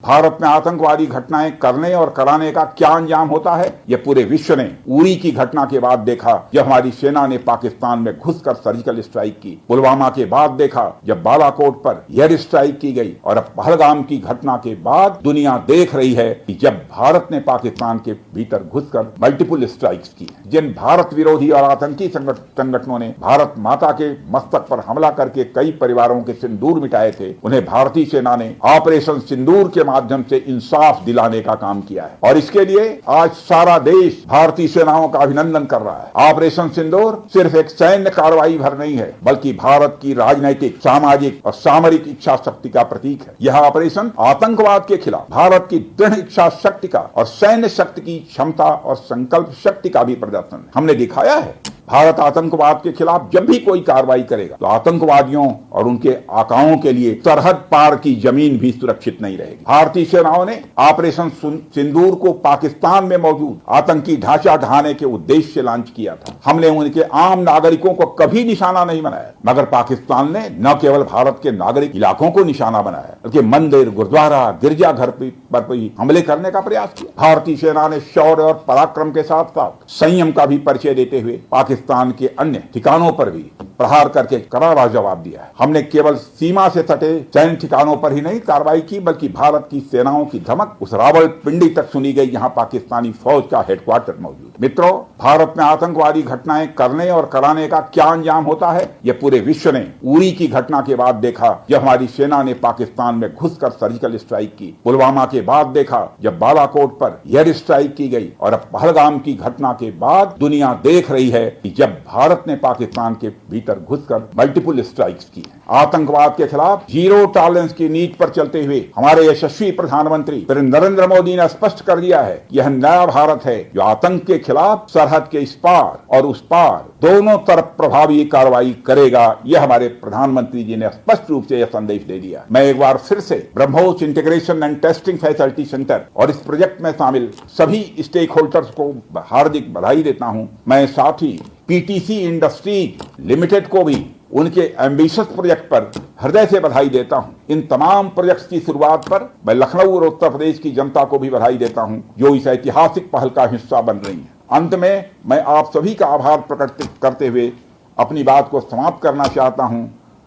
भारत में आतंकवादी घटनाएं करने और कराने का क्या अंजाम होता है, यह पूरे विश्व ने उरी की घटना के बाद देखा, जब हमारी सेना ने पाकिस्तान में घुसकर सर्जिकल स्ट्राइक की। पुलवामा के बाद देखा जब बालाकोट पर एयर स्ट्राइक की गई, और अब पहलगाम की घटना के बाद दुनिया देख रही है कि जब भारत ने पाकिस्तान के भीतर घुसकर मल्टीपल स्ट्राइक्स की। जिन भारत विरोधी और आतंकी संगठनों ने भारत माता के मस्तक पर हमला करके कई परिवारों के सिंदूर मिटाए थे, उन्हें भारतीय सेना ने ऑपरेशन सिंदूर के माध्यम से इंसाफ दिलाने का काम किया है, और इसके लिए आज सारा देश भारतीय सेनाओं का अभिनंदन कर रहा है। ऑपरेशन सिंदूर सिर्फ एक सैन्य कार्रवाई भर नहीं है, बल्कि भारत की राजनैतिक, सामाजिक और सामरिक इच्छा शक्ति का प्रतीक है। यह ऑपरेशन आतंकवाद के खिलाफ भारत की दृढ़ इच्छा शक्ति का और सैन्य शक्ति की क्षमता और संकल्प शक्ति का भी प्रदर्शन है। हमने दिखाया है भारत आतंकवाद के खिलाफ जब भी कोई कार्रवाई करेगा तो आतंकवादियों और उनके आकाओं के लिए सरहद पार की जमीन भी सुरक्षित नहीं रहेगी। भारतीय सेनाओं ने ऑपरेशन सिंदूर को पाकिस्तान में मौजूद आतंकी ढांचा ढहाने के उद्देश्य से लॉन्च किया था। हमने उनके आम नागरिकों को कभी निशाना नहीं बनाया, मगर पाकिस्तान ने न केवल भारत के नागरिक इलाकों को निशाना बनाया, बल्कि मंदिर, गुरुद्वारा, गिरजाघर पर भी हमले करने का प्रयास किया। भारतीय सेना ने शौर्य और पराक्रम के साथ साथ संयम का भी परिचय देते हुए पाकिस्तान के अन्य ठिकानों पर भी प्रहार करके करारा जवाब दिया है। हमने केवल सीमा से सटे सैन्य ठिकानों पर ही नहीं कार्रवाई की, बल्कि भारत की सेनाओं की धमक उस रावलपिंडी तक सुनी गई जहां पाकिस्तानी फौज का हेडक्वार्टर मौजूद। मित्रों, भारत में आतंकवादी घटनाएं करने और कराने का क्या अंजाम होता है, यह पूरे विश्व ने उरी की घटना के बाद देखा, जब हमारी सेना ने पाकिस्तान में घुसकर सर्जिकल स्ट्राइक की। पुलवामा के बाद देखा जब बालाकोट पर एयर स्ट्राइक की गई, और अब पहलगाम की घटना के बाद दुनिया देख रही है कि जब भारत ने पाकिस्तान के भीतर घुसकर मल्टीपल स्ट्राइक्स की। आतंकवाद के खिलाफ जीरो टॉलरेंस की नीति पर चलते हुए हमारे यशस्वी प्रधानमंत्री नरेंद्र मोदी ने स्पष्ट कर दिया है, यह नया भारत है जो आतंक के खिलाफ सरहद के इस पार और उस पार दोनों तरफ प्रभावी कार्रवाई करेगा। यह हमारे प्रधानमंत्री जी ने स्पष्ट रूप से यह संदेश दे दिया। मैं एक बार फिर से BrahMos integration and testing facility centre और इस प्रोजेक्ट में शामिल सभी स्टेक होल्डर्स को हार्दिक बधाई देता हूं। मैं साथ ही पीटीसी इंडस्ट्रीज लिमिटेड को भी उनके एम्बिशियस प्रोजेक्ट पर हृदय से बधाई देता हूं। इन तमाम प्रोजेक्ट्स की शुरुआत पर मैं लखनऊ और उत्तर प्रदेश की जनता को भी बधाई देता हूं, जो इस ऐतिहासिक पहल का हिस्सा बन रही है। अंत में मैं आप सभी का आभार प्रकट करते हुए अपनी बात को समाप्त करना चाहता हूं।